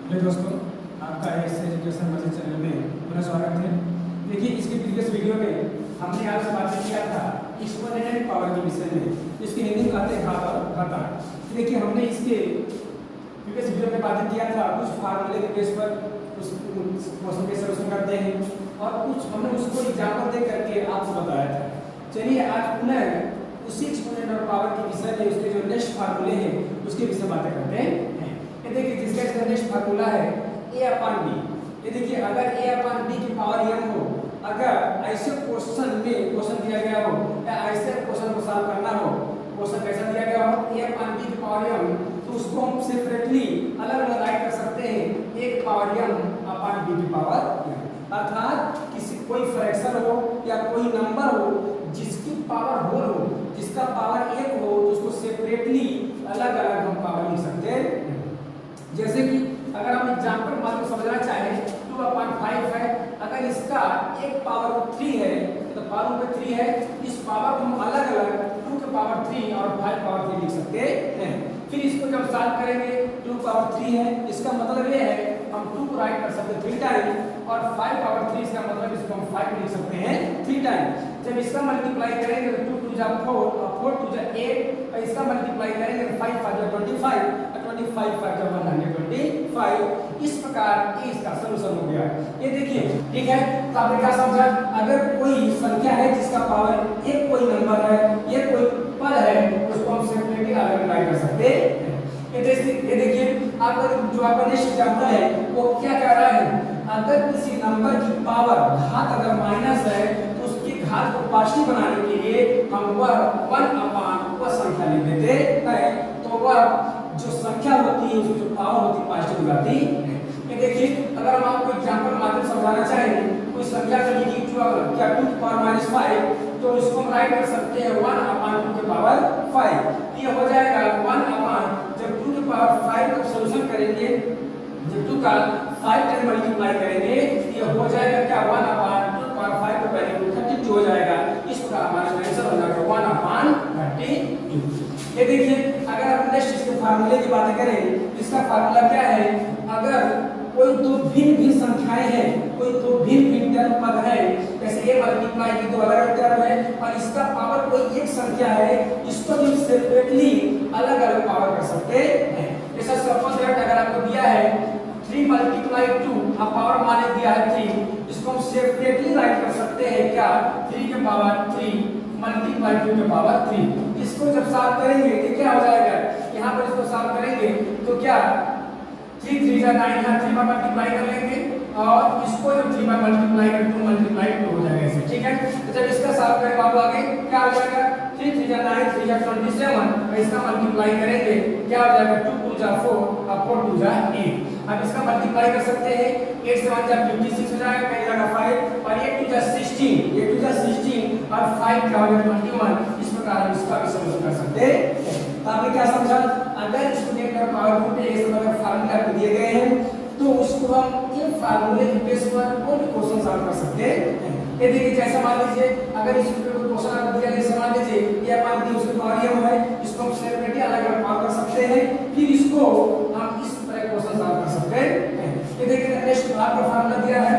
Hello दोस्तों, आपका S education मजे चैनल में पुनः स्वागत है। देखिए, इसके प्रीवियस वीडियो में हमने आपसे बात किया था एक्सपोनेंशियल पावर के विषय में। इसकी हिंदी कहते हैं घात और घाता। देखिए, हमने इसके प्रीवियस वीडियो में बात किया था कुछ फार्मूले के बेस पर उस क्वेश्चन के सॉल्यूशन करते हैं और कुछ हमने उसको एग्जाम्पल दे करके आपको बताया था। चलिए, आज पुनः उसी एक्सपोनेंशियल पावर के विषय में उसके जो नेक्स्ट फार्मूले हैं उसके विषय बातें करते हैं। ये देखिए, जिसका इसका नेक्स्ट फार्मूला है a/b। ये देखिए, अगर a/b की पावर m हो, अगर ऐसे क्वेश्चन में क्वेश्चन दिया गया हो या ऐसे क्वेश्चन को सॉल्व करना हो, क्वेश्चन कैसा दिया गया हो a/b की पावर m, तो उसको हम सेपरेटली अलग अलग राइट कर सकते हैं एक पावर m/b की पावर m। अर्थात किसी कोई फ्रैक्शन हो या कोई नंबर हो जिसकी पावर होल हो, जिसका पावर 1 हो, तो उसको सेपरेटली अलग अलग हम पावर लिख सकते हैं। जैसे कि अगर हम एग्जांपल मान लो समझना चाहें 2/5 है, अगर इसका एक पावर 3 है तो पावर पे 3 है, इस पावर को हम अलग अलग 2 के पावर 3 और 5 पावर 3 लिख सकते हैं। फिर इसको जब सॉल्व करेंगे 2 पावर 3 है, इसका मतलब ये है हम 2 को राइट कर सकते हैं 3 टाइम और 5 पावर 3 इसका मतलब इसको हम 5 लिख सकते हैं 3 टाइम। जब इसका मल्टीप्लाई करेंगे तो 2 2 जा 4 और 4 2 जा 8 और इसका मल्टीप्लाई करेंगे तो 5 5 जा 25 और 25 5 जा 125। इस प्रकार ये इसका सॉल्यूशन हो गया। ये देखिए, ठीक है, तो आपने क्या समझा? अगर कोई संख्या है जिसका पावर एक कोई नंबर है, ये कोई पद है, उसको हम सेपरेटली अलग राइट कर सकते हैं। ये देखिए, आपका जो आपका नेक्स्ट एग्जांपल है वो क्या कह रहा है? अगर किसी नंबर की पावर घात अगर माइनस है तो उसकी घात को पॉजिटिव बनाने के लिए हम वह 1/, वह संख्या लिख देते हैं, तो वह जो संख्या होती है उसकी जो पावर होती है पॉजिटिव हो जाती है। ये देखिए, अगर हम आपको एग्जांपल माध्यम समझाना चाहें, कोई संख्या का लिखी क्या 2 की पावर -5, तो इसको हम राइट कर सकते हैं 1/2 की पावर 5। ये हो जाएगा 1/, जब 2 की पावर 5 का सॉल्यूशन करेंगे, जब 2 का 5 टाइम मल्टीप्लाई करेंगे, ये हो जाएगा क्या 1/2 की पावर 5 का वैल्यू 32 हो जाएगा। इस प्रकार हमारा आंसर हो जाएगा 1/32। ये देखिए, अगर हम नेक्स्ट इसके फार्मूले की बात करें, इसका फार्मूला क्या है? अगर कोई दो भिन्न संख्याएं हैं, कोई दो भिन्न टर्म पद है, जैसे a मल्टीप्लाई की दो अलग अलग टर्म है और इसका पावर कोई एक संख्या है, इसको हम सेपरेटली अलग अलग पावर कर सकते हैं। जैसा सपोज दैट अगर आपको दिया है 3 मल्टीप्लाई 2, अब पावर माने दिया है 3, इसको हम सेपरेटली राइट कर सकते हैं क्या 3 के पावर 3 मल्टीप्लाई 2 के पावर 3। इसको जब सॉल्व करेंगे तो क्या हो जाएगा? यहाँ पर इसको सॉल्व करेंगे तो क्या 3 3 जा 9, यहाँ 3 बार मल्टीप्लाई कर लेंगे और इसको जब 3 बार मल्टीप्लाई कर 2 मल्टीप्लाई 2 हो जाएगा ऐसे, ठीक है। तो जब इसका सॉल्व करेंगे बाबू आगे क्या हो जाएगा? 3 3 जा 9, 3 जा 27 और इसका मल्टीप्लाई करेंगे क्या हो जाएगा? 2 2 जा 4 और 4 2 जा 8। अब इसका मल्टीप्लाई कर सकते हैं 8 से 1 जा 56 हो जाएगा, कहीं जाएगा 5 और 8 2 जा 16, 8 2 जा 16 और 5 क्या हो जाएगा 21। इस प्रकार हम इसका भी सॉल्यूशन कर सकते हैं। तो आपने क्या समझा? अगर स्टूडेंट का पावर रूट ये सब अगर फार्मूले आपको दिए गए हैं तो उसको हम ये फार्मूले के बेस पर कोई भी क्वेश्चन सॉल्व कर सकते हैं। ये देखिए, जैसा मान लीजिए अगर इस क्वेश्चन आपको दिया गया, मान लीजिए ये मान लीजिए उसके पावर m है, इसको हम सेपरेटली अलग अलग पावर कर सकते हैं, फिर इसको हम इस तरह क्वेश्चन सॉल्व कर सकते हैं। ये देखिए, नेक्स्ट आपका फार्मूला दिया है,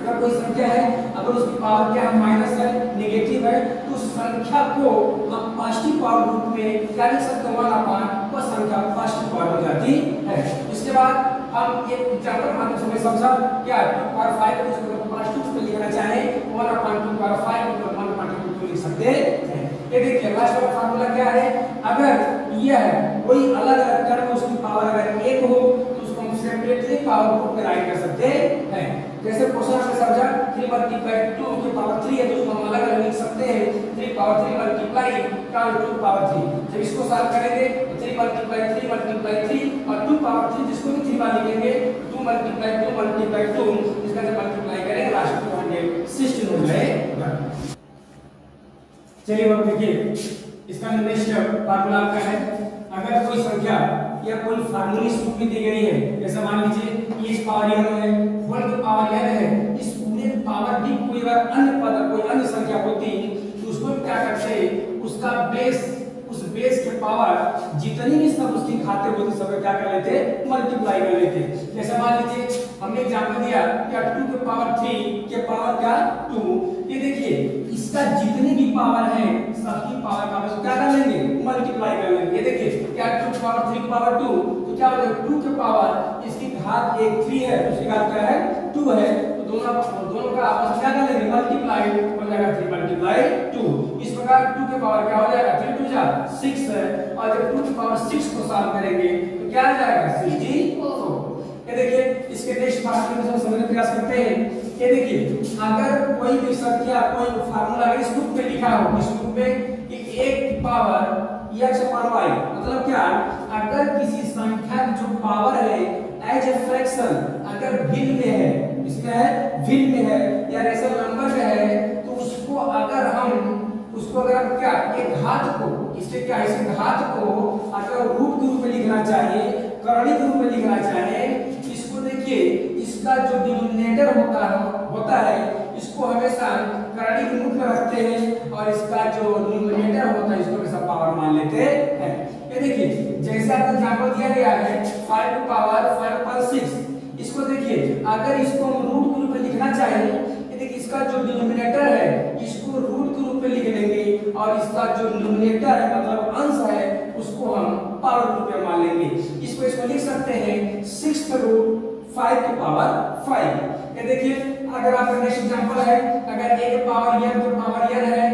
अगर कोई संख्या है, अगर उसकी पावर क्या है माइनस है, नेगेटिव है, तो उस संख्या को हम पॉजिटिव पावर रूप में क्या लिख सकते हैं 1/, वह संख्या पॉजिटिव पावर हो जाती है। इसके बाद हम एक एग्जांपल माध्यम से समझा क्या 2 पावर 5 को इसको पॉजिटिव में लिखना चाहे 1/2 पावर 5 को 1/2 लिख सकते हैं। ये देखिए, लास्ट वाला फार्मूला क्या है? अगर यह कोई अलग अलग टर्म उसकी पावर अगर 1 हो तो उसको हम सेपरेटली पावर रूप में राइट कर सकते हैं। जैसे क्वेश्चन से समझा 3 मल्टीप्लाई 2 की पावर 3 है, तो उसको हम अलग अलग लिख सकते हैं 3 पावर 3 मल्टीप्लाई 2 पावर 3। जब इसको सॉल्व करेंगे तो 3 मल्टीप्लाई 3 और 2 पावर 3 जिसको भी 3 बार लिखेंगे 2 मल्टीप्लाई 2 इसका जब मल्टीप्लाई करेंगे लास्ट में 116 हो जाएगा। चलिए अब देखिए, इसका नेक्स्ट फार्मूला आपका है, अगर कोई संख्या या कोई फार्मूला इस रूप में दी गई है, जैसे मान लीजिए इस पावर n है, होल की पावर n है, इस पूरे पावर भी कोई अगर अन्य पद कोई अन्य संख्या होती तो उसको क्या करते हैं? उसका बेस, उस बेस के पावर जितनी भी सब उसकी खाते होते सब क्या कर लेते, मल्टीप्लाई कर लेते। जैसे मान लीजिए हमने एग्जांपल दिया क्या 2 के पावर 3 के पावर क्या 2, ये देखिए इसका जितनी भी पावर है सबकी पावर का हम क्या कर लेंगे, मल्टीप्लाई कर लेंगे। ये देखिए क्या 2 के पावर 3 के पावर 2 तो क्या हो जाएगा 2 के पावर इसकी घात 1 3 है, उसकी घात क्या है 2 है, तो दोनों का आपस में क्या कर लेंगे, मल्टीप्लाई हो जाएगा 3 मल्टीप्लाई 2। इस प्रकार 2 के पावर क्या हो जाएगा 3 2 जा 6 है, और जब 2 के पावर 6 को सॉल्व करेंगे तो क्या आ जाएगा 64। ये देखिए इसके नेक्स्ट पार्ट में हम समझने का प्रयास करते हैं। ये देखिए अगर कोई भी संख्या कोई फार्मूला अगर इस रूप में लिखा हो, इस रूप में कि 1 की पावर x अपॉन y, मतलब क्या अगर किसी संख्या की जो पावर है एज ए फ्रैक्शन अगर भिन्न में है, इसमें है भिन्न में है या रेशनल नंबर में है, तो उसको अगर हम क्या एक घात को इससे क्या इस घात को अगर रूट के रूप में लिखना चाहिए, करणी के रूप में लिखना चाहिए, इसको देखिए इसका जो डिनोमिनेटर होता है इसको हमेशा करणी के रूप में रखते हैं और इसका जो न्यूमरेटर होता है इसको हमेशा पावर मान लेते हैं। ये देखिए जैसा आपको एग्जांपल दिया गया है 5 टू पावर 5/6, इसको देखिए अगर इसको हम रूट के रूप में लिखना चाहिए, ये देखिए इसका जो डिनोमिनेटर है इसको रूट के रूप में लिख लेंगे और इसका जो न्यूमरेटर है मतलब अंश है उसको हम पावर के रूप में मान लेंगे। इसको लिख सकते हैं 6/5 की पावर 5। ये देखिए अगर आपका नेक्स्ट एग्जांपल है अगर a के पावर n के पावर n है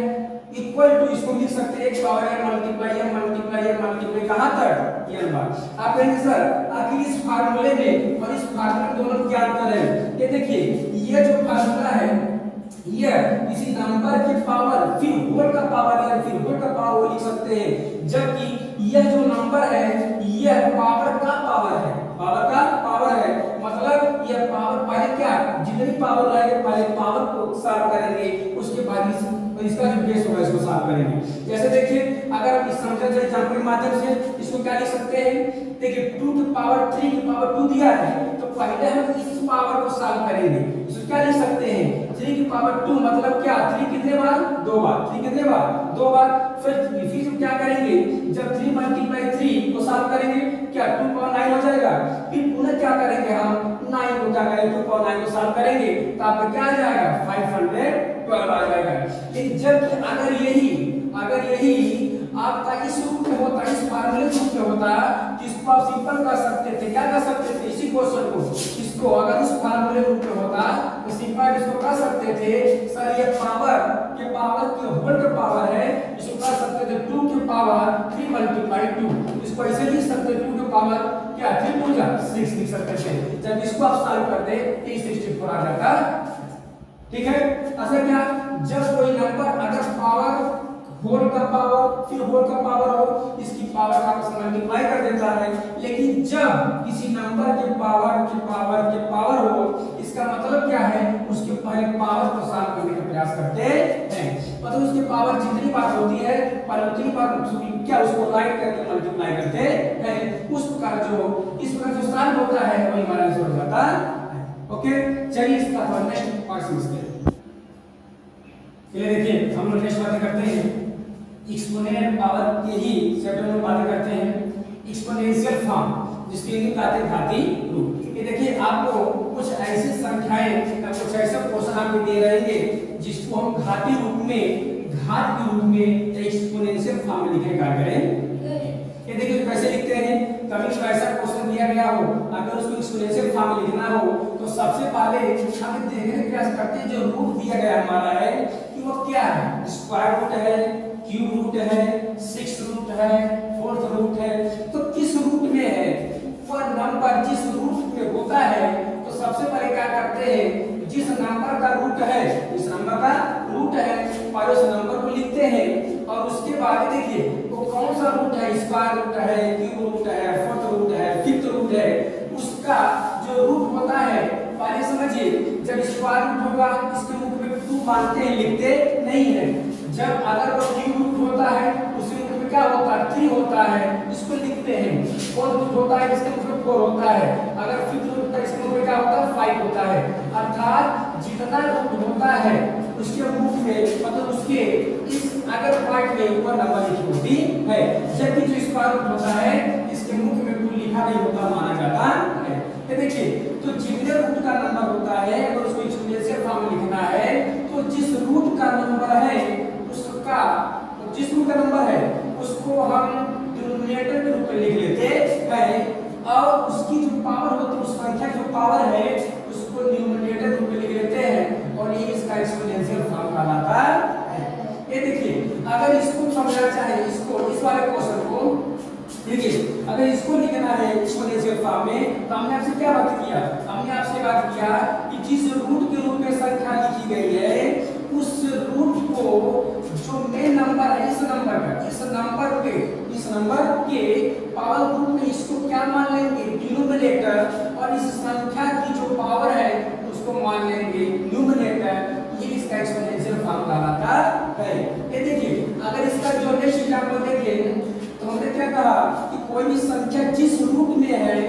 इक्वल टू इसको लिख सकते हैं 1 पावर n मल्टीप्लाई कहां तक n बार। आप कहेंगे सर आखिर इस फार्मूले में और इस फार्मूले में दोनों में क्या अंतर है, ये देखिए ये जो फार्मूला है ये किसी नंबर के पावर फिर होल का पावर या फिर होल का पावर लिख सकते हैं, जबकि यह जो नंबर है यह पावर का पावर है, मतलब यह पावर पहले क्या जितनी पावर लाएंगे पहले पावर को सॉल्व करेंगे उसके बाद इसका जो बेस होगा इसको सॉल्व करेंगे। जैसे देखिए अगर हम इस समझ से एग्जांपल के माध्यम से इसको क्या लिख सकते हैं, देखिए 2 की पावर 3 की पावर 2 दिया है तो पहले हम इस पावर को सॉल्व करेंगे, इसको क्या लिख सकते हैं 3 की पावर 2 मतलब क्या 3 कितने बार 2 बार, 3 कितने बार 2 बार। फिर क्या करेंगे जब 3 मल्टीप्लाई 3 को सॉल्व करेंगे क्या 2 पावर 9 हो जाएगा, फिर पुनः क्या करेंगे हम 9 को क्या करेंगे 2 पावर 9 को सॉल्व करेंगे तो आपका क्या आ जाएगा 512 आ जाएगा। लेकिन जब अगर यही आपका इस रूप में होता इस फार्मूले रूप में होता तो इसको आप सिंपल कर सकते थे, क्या कर सकते थे इसी क्वेश्चन को इसको अगर उस फार्मूले रूप में होता तो सिंपल इसको कर सकते थे सर ये पावर के होल के पावर है, इसको कर सकते थे 2 के पावर 3 मल्टीप्लाई 2, इसको ऐसे लिख सकते 2 के पावर क्या 3 2 जा 6 लिख सकते थे। जब इसको आप सॉल्व करते तो 64 आ जाता, ठीक है। ऐसा क्या जब कोई नंबर अगर पावर होल का पावर हो इसकी पावर का आपस में मल्टीप्लाई कर देता है, लेकिन जब किसी नंबर के पावर हो इसका मतलब क्या है उसके पहले पावर को सॉल्व करने का प्रयास करते हैं, मतलब उसकी पावर जितनी बार होती है पर उतनी बार क्या उसको लाइट करके मल्टीप्लाई करते हैं। उस प्रकार जो सॉल्व होता है वही हमारा आंसर हो जाता है। ओके चलिए इसका नेक्स्ट पार्ट समझते हैं। चलिए देखिए हम लोग नेक्स्ट बातें करते हैं एक्सपोनेंशियल पावर के ही चैप्टर में बातें करते हैं एक्सपोनेंशियल फॉर्म जिसके लिए कहते हैं घाती रूप। ये देखिए आपको कुछ ऐसी संख्याएं या कुछ ऐसे क्वेश्चन आपको दे रहेंगे जिसको हम घाती रूप में घात के रूप में एक्सपोनेंशियल फॉर्म में लिखने का करें। ये देखिए कैसे लिखते हैं, कभी तो ऐसा क्वेश्चन दिया गया हो अगर उसको एक्सपोनेंशियल फॉर्म में लिखना हो तो सबसे पहले हम देखने का प्रयास करते हैं जो रूट दिया गया हमारा है कि वो क्या है, स्क्वायर रूट है, क्यूब रूट है, 6 रूट है, 4th रूट है, तो किस रूट में है वह नंबर जिस रूट में होता है तो सबसे पहले क्या करते हैं जिस नंबर का रूट है पहले उस नंबर को लिखते हैं और उसके बाद देखिए वो कौन सा रूट है, स्क्वायर रूट है, क्यूब रूट है, 4th रूट है, 5th रूट है, उसका जो रूट होता है पहले समझिए जब स्क्वायर रूट होगा इसके रूट में 2 मानते हैं लिखते नहीं है, जब अगर वो क्यूब रूट होता है उसी रूट में क्या होता है 3 होता है इसको लिखते हैं, 4th रूट होता है इसके रूट में 4 होता है, अगर 5th रूट होता है इसके रूट में क्या होता है 5 होता है। अर्थात जितना रूट होता है उसके रूट में मतलब उसके इस अगर पार्ट में ऊपर नंबर लिखी होती है, जबकि जो स्क्वायर रूट होता है इसके मुख में कोई लिखा नहीं होता माना जाता है। ये देखिए, तो जितने रूट का नंबर होता है अगर उसको एक्सपोनेंशियल फॉर्म में लिखना है तो जिस रूट का नंबर है उसका, जिस रूट का नंबर है उसको हम डिनोमिनेटर के रूप में लिख लेते हैं और उसकी जो पावर होती है, उस संख्या की जो पावर है उसको न्यूमरेटर रूप में लिख लेते हैं और ये इसका एक्सपोनेंशियल फॉर्म कहलाता है। ये देखिए, अगर इसको समझना चाहे, इसको इस वाले क्वेश्चन को देखिए, अगर इसको लिखना है एक्सपोनेंशियल फॉर्म में तो हमने आपसे क्या बात किया, हमने आपसे बात किया कि जिस रूट के रूप में संख्या लिखी गई है उस रूट को जो मेन नंबर है इस नंबर के पावर रूट में इसको क्या मान लेंगे, डिनोमिनेटर, और इस संख्या की जो पावर है उसको मान लेंगे न्यूमरेटर। ये इसका एक्सपोनेंशियल फॉर्म कहलाता है। ये देखिए, अगर इसका जो नेक्स्ट एग्जांपल देखें तो हमने क्या कहा कि कोई भी संख्या जिस रूट में है,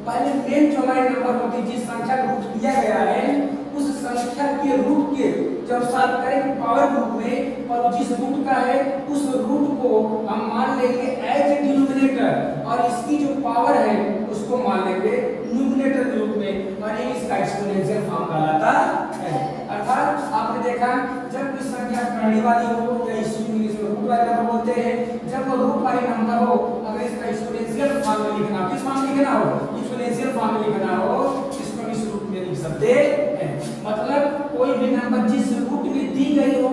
पहले मेन जो हमारी नंबर होती है, जिस संख्या का रूट दिया गया है उस संख्या के रूट के जब सॉल्व करेंगे पावर रूट में और जिस रूट का है उस रूट को हम मान लेंगे एज ए डिनोमिनेटर और इसकी जो पावर है उसको मान लेंगे न्यूमरेटर के रूप में और ये इसका एक्सपोनेंशियल फॉर्म कहलाता है। अर्थात आपने देखा जब कोई संख्या कर्ण वाली हो या इसी इंग्लिश में रूट वाली नंबर बोलते हैं, जब वो रूट वाली नंबर हो अगर इसका एक्सपोनेंशियल फॉर्म में लिखना, किस फॉर्म में लिखना हो, एक्सपोनेंशियल फॉर्म में लिखना हो, इसको इस रूप में लिख सकते हैं। मतलब कोई भी नंबर जिस रूट में दी गई हो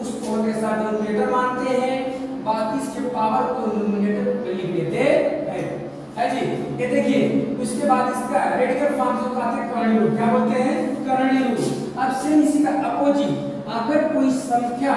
उसको हमेशा डिनोमिनेटर मानते हैं, बाकी इसके पावर को न्यूमरेटर में लिख देते हैं, है जी। ये देखिए, उसके बाद इसका रेडिकल फॉर्म जो कहते हैं कर्णीय रूप, क्या बोलते हैं, कर्णीय रूप। अब सेम इसी का अपोजिट, अगर कोई संख्या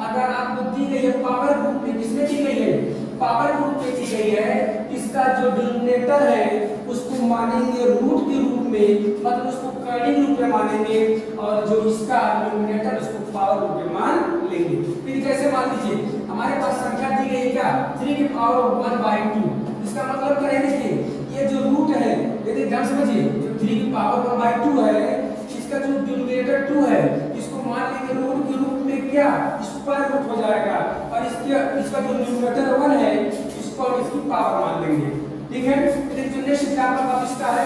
अगर आपको दी गई है पावर रूप में, किसमें दी गई है, पावर रूप में दी गई है, इसका जो डिनोमिनेटर है उसको मानेंगे रूट के रूप में, मतलब उसको कर्णीय रूप में मानेंगे और जो इसका न्यूमरेटर उसको पावर रूप में मान लेंगे। फिर कैसे मान लीजिए, हमारे पास संख्या दी गई है क्या, 3 की पावर 1/2, इसका मतलब क्या है, देखिए ये जो रूट है, यदि ध्यान समझिए, जो 3 की पावर 1/2 है इसका जो डिनोमिनेटर 2 है इसको मान लेंगे रूट के रूप में क्या, स्क्वायर रूट हो जाएगा और इसका जो न्यूमरेटर 1 है इसको हम इसकी पावर मान लेंगे, ठीक है। फिर जो नेक्स्ट एग्जांपल आप इसका है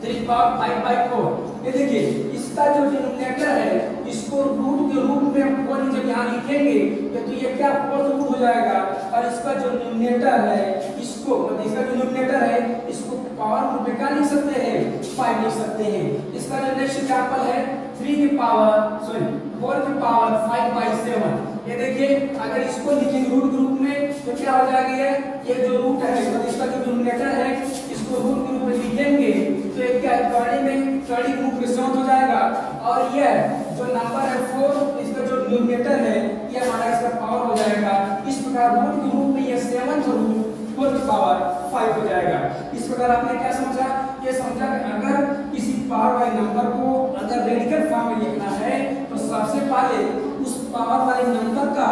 3 की पावर 5/4। ये देखिए, इसका जो डिनोमिनेटर है इसको रूट के रूप में हम कोई जब यहाँ लिखेंगे तो ये क्या फोर्थ रूट हो जाएगा और इसका जो न्यूमरेटर है इसको, मतलब इसका जो न्यूमरेटर है इसको पावर रूप में क्या लिख सकते हैं, 5 लिख सकते हैं। इसका जो नेक्स्ट एग्जांपल है 4 की पावर 5/7। ये देखिए, अगर इसको लिखेंगे रूट के रूप में तो क्या हो जाएगा, ये जो रूट है मतलब इसका जो डिनोमिनेटर है इसको रूट के रूप में लिखेंगे तो ये क्या कर्णीय रूप में 7 हो जाएगा और ये जो नंबर है 4 इसका जो डिनोमिनेटर है ये हमारा इसका पावर हो जाएगा। इस प्रकार रूट के रूप में ये 7 रूट 4 की पावर 5 हो जाएगा। इस प्रकार आपने क्या समझा, ये समझा कि अगर किसी पावर वाले नंबर को अगर रेडिकल फॉर्म में लिखना है तो सबसे पहले उस पावर वाले नंबर का,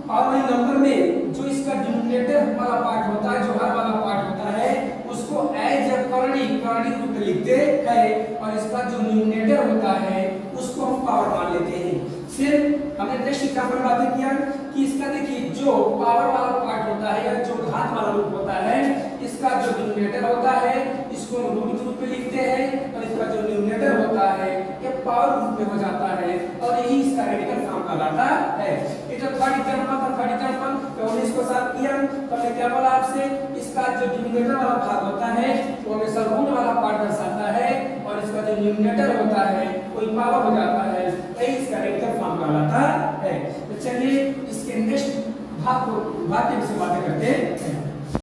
पावर वाले नंबर में जो इसका डिनोमिनेटर वाला पार्ट होता है, जो हर वाला पार्ट होता है उसको एज ए कर्णीय रूप में लिखते हैं और इसका जो न्यूमरेटर होता है उसको हम पावर मान लेते हैं। फिर हमने नेक्स्ट एग्जांपल बात किया कि इसका देखिए जो पावर वाला पार्ट होता है या जो घात वाला रूप होता है इसका जो डिनोमिनेटर होता है इसको हम रूट के रूप में लिखते हैं और इसका जो न्यूमरेटर होता है ये पावर रूप में हो जाता है और यही इसका रेडिकल फॉर्म कहलाता है। ये जो थर्ड एग्जांपल तो हमने इसको साफ किया तो हमने क्या बोला आपसे, इसका जो डिनोमिनेटर वाला भाग होता है वो हमेशा रूट वाला पार्ट दर्शाता है और इसका जो न्यूमरेटर होता है कोई पावर हो जाता है, यही इसका रेडिकल फॉर्म कहलाता है। तो चलिए इसके नेक्स्ट भाग के विषय बातें करते हैं।